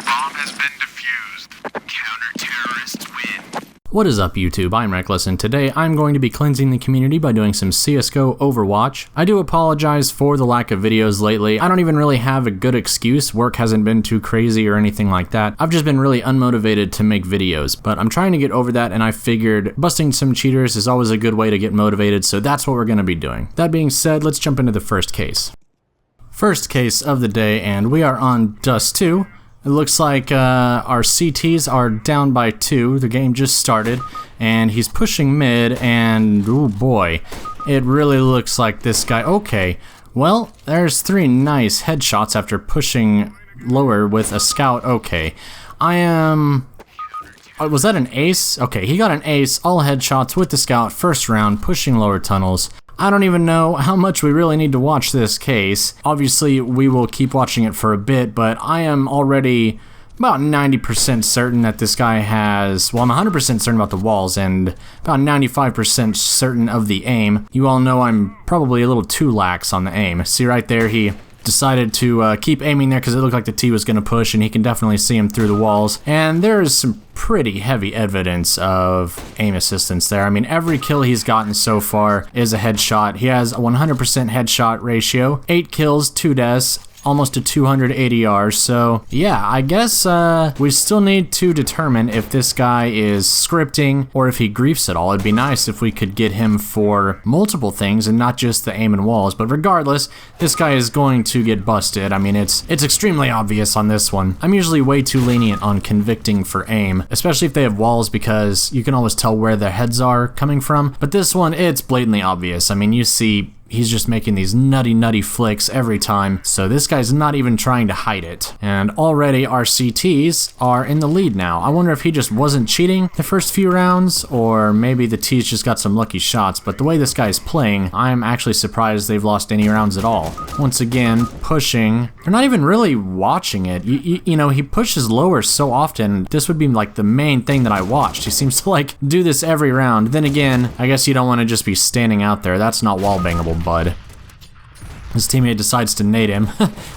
Bomb has been defused. Counter-terrorists win. What is up, YouTube? I'm Reckless, and today I'm going to be cleansing the community by doing some CSGO Overwatch. I do apologize for the lack of videos lately. I don't even really have a good excuse. Work hasn't been too crazy or anything like that. I've just been really unmotivated to make videos, but I'm trying to get over that, and I figured busting some cheaters is always a good way to get motivated, so that's what we're going to be doing. That being said, let's jump into the first case. First case of the day, and we are on Dust 2. It looks like our CTs are down by 2. The game just started, and he's pushing mid, and oh boy, it really looks like this guy. Okay, well, there's 3 nice headshots after pushing lower with a scout. Okay, was that an ace? Okay, he got an ace, all headshots with the scout, first round, pushing lower tunnels. I don't even know how much we really need to watch this case. Obviously, we will keep watching it for a bit, but I am already about 90% certain that this guy has... Well, I'm 100% certain about the walls and about 95% certain of the aim. You all know I'm probably a little too lax on the aim. See right there, he decided to keep aiming there because it looked like the T was going to push, and he can definitely see him through the walls. And there's some pretty heavy evidence of aim assistance there. I mean, every kill he's gotten so far is a headshot. He has a 100% headshot ratio, 8 kills, 2 deaths, almost a 200 ADR. So yeah, I guess we still need to determine if this guy is scripting or if he griefs at all. It'd be nice if we could get him for multiple things and not just the aim and walls, but regardless, this guy is going to get busted. I mean, it's extremely obvious on this one. I'm usually way too lenient on convicting for aim, especially if they have walls, because you can always tell where their heads are coming from, but this one, it's blatantly obvious. I mean, you see he's just making these nutty flicks every time, so this guy's not even trying to hide it. And already our CTs are in the lead now. I wonder if he just wasn't cheating the first few rounds, or maybe the T's just got some lucky shots, but the way this guy's playing, I'm actually surprised they've lost any rounds at all. Once again, pushing. They're not even really watching it. You know, he pushes lower so often. This would be like the main thing that I watched. He seems to like do this every round. Then again, I guess you don't want to just be standing out there. That's not wallbangable, bud. His teammate decides to nade him.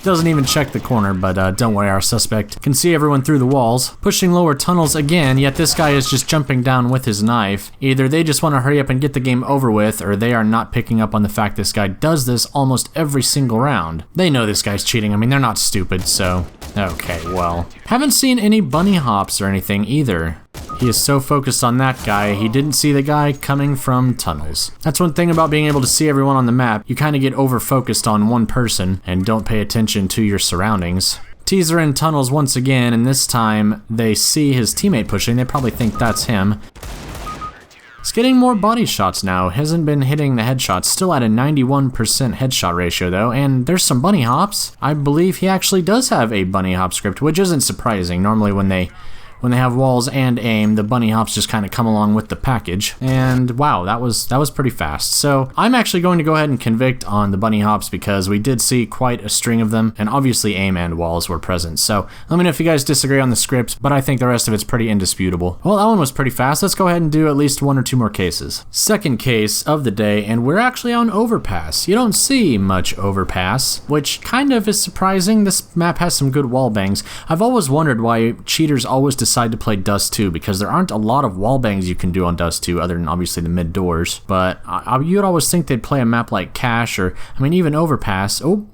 Doesn't even check the corner, but don't worry, our suspect can see everyone through the walls. Pushing lower tunnels again, yet this guy is just jumping down with his knife. Either they just want to hurry up and get the game over with, or they are not picking up on the fact this guy does this almost every single round. They know this guy's cheating. I mean, they're not stupid, so... Okay, well. Haven't seen any bunny hops or anything either. He is so focused on that guy, he didn't see the guy coming from tunnels. That's one thing about being able to see everyone on the map. You kind of get over-focused on one person and don't pay attention to your surroundings. T's are in tunnels once again, and this time they see his teammate pushing. They probably think that's him. He's getting more body shots now. Hasn't been hitting the headshots. Still at a 91% headshot ratio though, and there's some bunny hops. I believe he actually does have a bunny hop script, which isn't surprising. Normally when they have walls and aim, the bunny hops just kind of come along with the package. And wow, that was pretty fast. So I'm actually going to go ahead and convict on the bunny hops because we did see quite a string of them, and obviously aim and walls were present. So let me know if you guys disagree on the script, but I think the rest of it's pretty indisputable. Well, that one was pretty fast. Let's go ahead and do at least 1 or 2 more cases. Second case of the day, and we're actually on Overpass. You don't see much Overpass, which kind of is surprising. This map has some good wall bangs. I've always wondered why cheaters always decide to play Dust 2, because there aren't a lot of wall bangs you can do on Dust 2 other than obviously the mid doors, but you'd always think they'd play a map like Cache, or I mean even Overpass. Oh,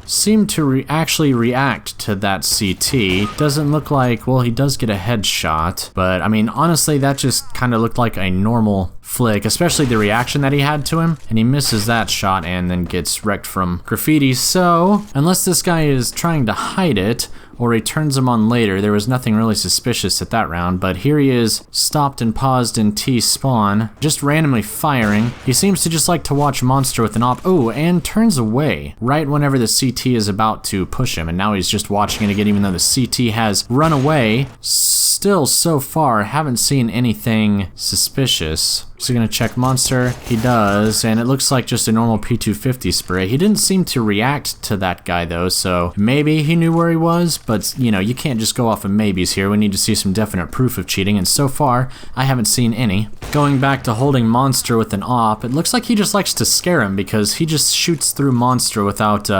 seem to actually react to that CT. Doesn't look like, well, he does get a headshot, but I mean honestly that just kind of looked like a normal flick, especially the reaction that he had to him, and he misses that shot and then gets wrecked from graffiti. So unless this guy is trying to hide it or he turns him on later, there was nothing really suspicious at that round, but here he is stopped and paused in T spawn, just randomly firing. He seems to just like to watch Monster with an op. Oh, and turns away right whenever the CT is about to push him, and now he's just watching it again even though the CT has run away. Still, so far, haven't seen anything suspicious. So gonna check Monster. He does, and it looks like just a normal P250 spray. He didn't seem to react to that guy though, so maybe he knew where he was, but you know, you can't just go off of maybes here. We need to see some definite proof of cheating, and so far, I haven't seen any. Going back to holding Monster with an op, it looks like he just likes to scare him because he just shoots through Monster without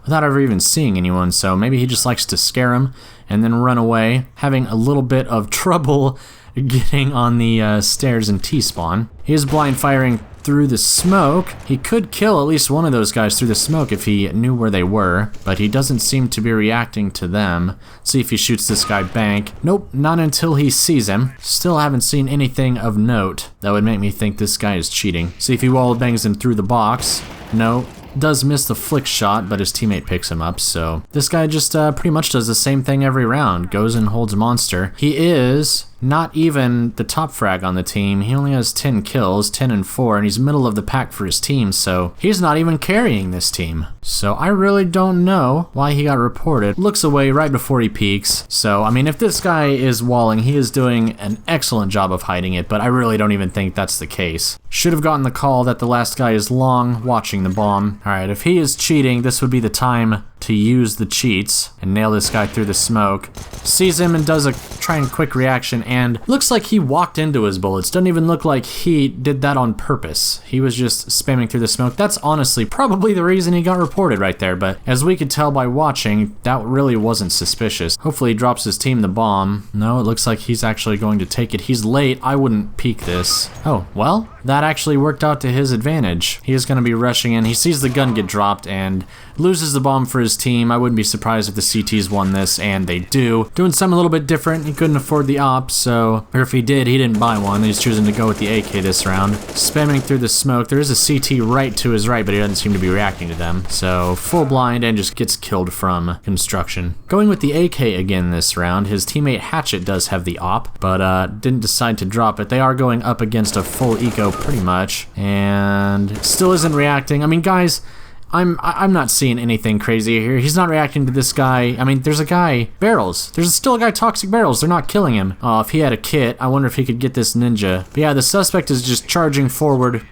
without ever even seeing anyone, so maybe he just likes to scare him and then run away, having a little bit of trouble getting on the stairs in T-spawn. He is blind firing through the smoke. He could kill at least one of those guys through the smoke if he knew where they were, but he doesn't seem to be reacting to them. See if he shoots this guy bank. Nope, not until he sees him. Still haven't seen anything of note that would make me think this guy is cheating. See if he wall bangs him through the box. No. Does miss the flick shot, but his teammate picks him up, so this guy just pretty much does the same thing every round. Goes and holds monster. He is not even the top frag on the team. He only has 10 kills, 10 and 4, and he's middle of the pack for his team, so he's not even carrying this team. So I really don't know why he got reported. Looks away right before he peeks. So, I mean, if this guy is walling, he is doing an excellent job of hiding it, but I really don't even think that's the case. Should have gotten the call that the last guy is long, watching the bomb. Alright, if he is cheating, this would be the time to use the cheats and nail this guy through the smoke. Sees him and does a try and quick reaction, and looks like he walked into his bullets. Doesn't even look like he did that on purpose. He was just spamming through the smoke. That's honestly probably the reason he got reported right there, but as we could tell by watching, that really wasn't suspicious. Hopefully he drops his team the bomb. No, it looks like he's actually going to take it. He's late. I wouldn't peek this. Oh, well, that actually worked out to his advantage. He is going to be rushing in. He sees the gun get dropped and loses the bomb for his team. I wouldn't be surprised if the CTs won this, and they do. Doing something a little bit different. He couldn't afford the op, so, or if he did, he didn't buy one. He's choosing to go with the AK this round. Spamming through the smoke. There is a CT right to his right, but he doesn't seem to be reacting to them. So, full blind and just gets killed from construction. Going with the AK again this round. His teammate Hatchet does have the op, but didn't decide to drop it. They are going up against a full eco pretty much, and still isn't reacting. I mean, guys, I'm not seeing anything crazy here. He's not reacting to this guy. I mean, there's a guy, Barrels. There's still a guy, Toxic Barrels. They're not killing him. Oh, if he had a kit, I wonder if he could get this ninja. But yeah, the suspect is just charging forward.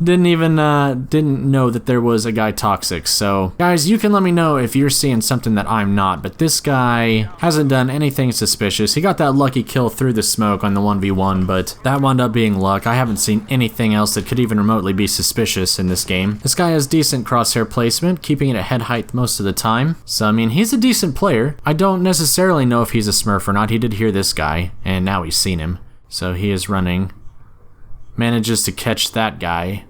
Didn't know that there was a guy Toxic. So, guys, you can let me know if you're seeing something that I'm not. But this guy hasn't done anything suspicious. He got that lucky kill through the smoke on the 1v1, but that wound up being luck. I haven't seen anything else that could even remotely be suspicious in this game. This guy has decent crosshair placement, keeping it at head height most of the time. So, I mean, he's a decent player. I don't necessarily know if he's a smurf or not. He did hear this guy, and now he's seen him. So he is running. Manages to catch that guy.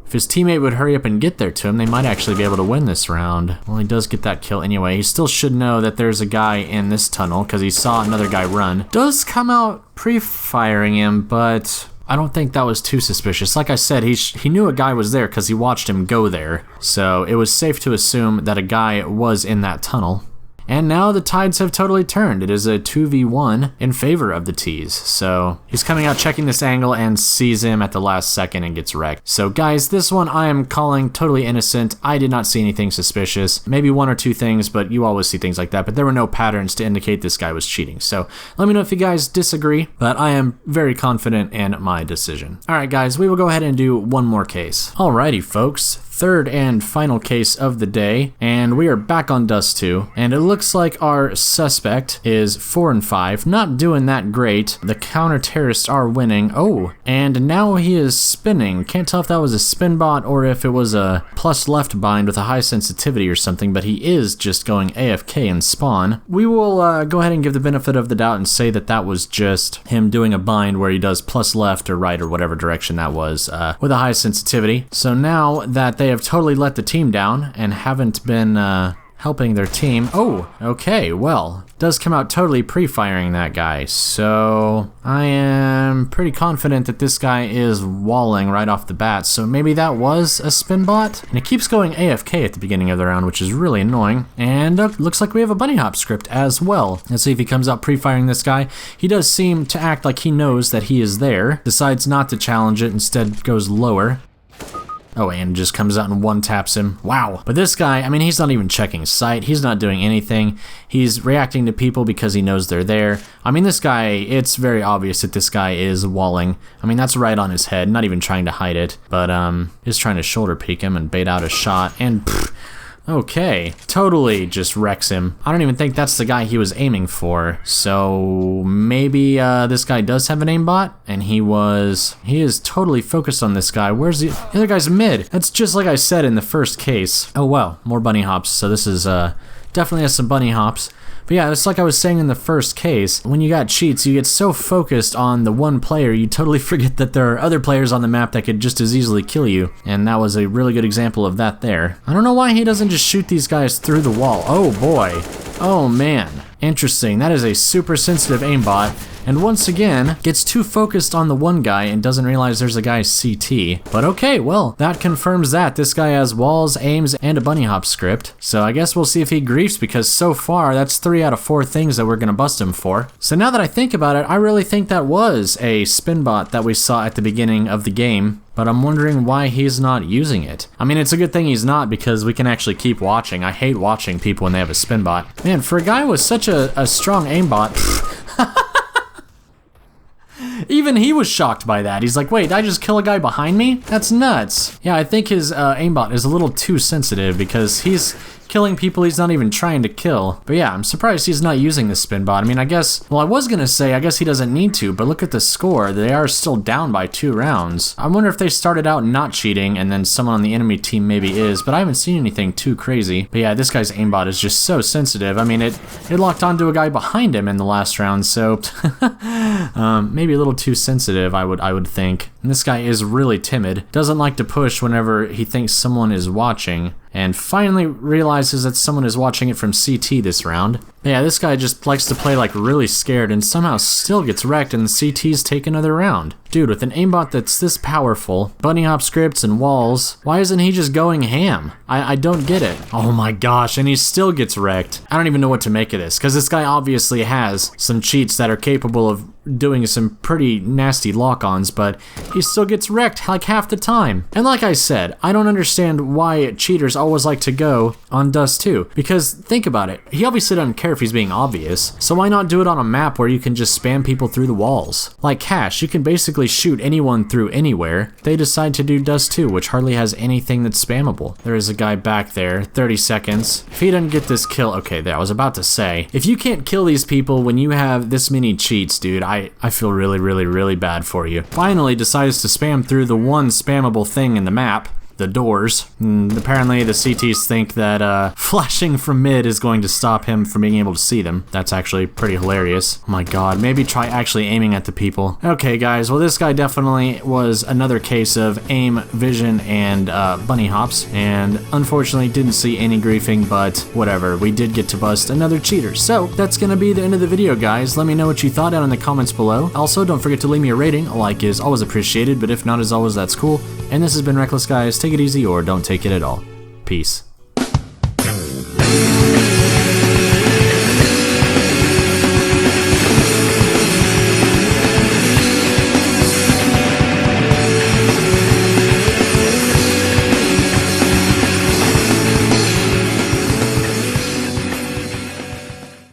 If his teammate would hurry up and get there to him, they might actually be able to win this round. Well, he does get that kill anyway. He still should know that there's a guy in this tunnel because he saw another guy run. Does come out pre-firing him, but I don't think that was too suspicious. Like I said, he knew a guy was there because he watched him go there. So it was safe to assume that a guy was in that tunnel. And now the tides have totally turned. It is a 2v1 in favor of the T's. So he's coming out checking this angle and sees him at the last second and gets wrecked. So guys, this one I am calling totally innocent. I did not see anything suspicious. Maybe one or two things, but you always see things like that. But there were no patterns to indicate this guy was cheating. So let me know if you guys disagree, but I am very confident in my decision. All right, guys, we will go ahead and do one more case. Alrighty, folks. Third and final case of the day, and we are back on Dust 2, and it looks like our suspect is 4 and 5, not doing that great. The counter-terrorists are winning. Oh, and now he is spinning. Can't tell if that was a spin bot or if it was a plus left bind with a high sensitivity or something, but he is just going AFK and spawn. We will go ahead and give the benefit of the doubt and say that that was just him doing a bind where he does plus left or right or whatever direction that was with a high sensitivity. So now that they have totally let the team down and haven't been helping their team. Oh, okay, well, does come out totally pre-firing that guy, so I am pretty confident that this guy is walling right off the bat, so maybe that was a spin bot? And it keeps going AFK at the beginning of the round, which is really annoying, and looks like we have a bunny hop script as well. Let's see if he comes out pre-firing this guy. He does seem to act like he knows that he is there, decides not to challenge it, instead goes lower. Oh, and just comes out and one-taps him. Wow. But this guy, I mean, he's not even checking sight. He's not doing anything. He's reacting to people because he knows they're there. I mean, this guy, it's very obvious that this guy is walling. I mean, that's right on his head, not even trying to hide it. But, is trying to shoulder peek him and bait out a shot. And, Okay, totally just wrecks him. I don't even think that's the guy he was aiming for. So maybe this guy does have an aimbot, and he is totally focused on this guy. Where's the other guy's mid? That's just like I said in the first case. Oh well, more bunny hops. So this is definitely has some bunny hops. But yeah, it's like I was saying in the first case, when you got cheats, you get so focused on the one player, you totally forget that there are other players on the map that could just as easily kill you. And that was a really good example of that there. I don't know why he doesn't just shoot these guys through the wall. Oh boy. Oh man. Interesting. That is a super sensitive aimbot. And once again, gets too focused on the one guy and doesn't realize there's a guy's CT. But okay, well, that confirms that. This guy has walls, aims, and a bunny hop script. So I guess we'll see if he griefs, because so far, that's 3 out of 4 things that we're gonna bust him for. So now that I think about it, I really think that was a spin bot that we saw at the beginning of the game. But I'm wondering why he's not using it. I mean, it's a good thing he's not, because we can actually keep watching. I hate watching people when they have a spin bot. Man, for a guy with such a strong aimbot, even he was shocked by that. He's like, wait, did I just kill a guy behind me? That's nuts. Yeah, I think his aimbot is a little too sensitive, because he's killing people he's not even trying to kill. But yeah, I'm surprised he's not using this spin bot. I mean, I guess, well, I was gonna say, I guess he doesn't need to, but look at the score. They are still down by 2 rounds. I wonder if they started out not cheating and then someone on the enemy team maybe is, but I haven't seen anything too crazy. But yeah, this guy's aimbot is just so sensitive. I mean, it locked onto a guy behind him in the last round, so maybe a little too sensitive, I would think. And this guy is really timid. Doesn't like to push whenever he thinks someone is watching. And finally realizes that someone is watching it from CT this round. But yeah, this guy just likes to play like really scared and somehow still gets wrecked, and the CTs take another round. Dude, with an aimbot that's this powerful, bunny hop scripts and walls, why isn't he just going ham? I don't get it. Oh my gosh, and he still gets wrecked. I don't even know what to make of this, because this guy obviously has some cheats that are capable of doing some pretty nasty lock-ons, but he still gets wrecked like half the time. And like I said, I don't understand why cheaters always like to go on Dust 2, because think about it, he obviously doesn't care if he's being obvious, so why not do it on a map where you can just spam people through the walls? Like Cash, you can basically shoot anyone through anywhere. They decide to do Dust 2, which hardly has anything that's spammable. There is a guy back there, 30 seconds. If he doesn't get this kill, okay, there, I was about to say, if you can't kill these people when you have this many cheats, dude, I feel really bad for you. Finally decides to spam through the one spammable thing in the map, the doors. And apparently the CTs think that flashing from mid is going to stop him from being able to see them. That's actually pretty hilarious. Oh my god, maybe try actually aiming at the people. Okay guys, well this guy definitely was another case of aim, vision, and bunny hops, and unfortunately didn't see any griefing, but whatever, we did get to bust another cheater. So that's gonna be the end of the video, guys. Let me know what you thought down in the comments below. Also, don't forget to leave me a rating. A like is always appreciated, but if not, as always, that's cool. And this has been Reckless, guys. Take it easy or don't take it at all. Peace.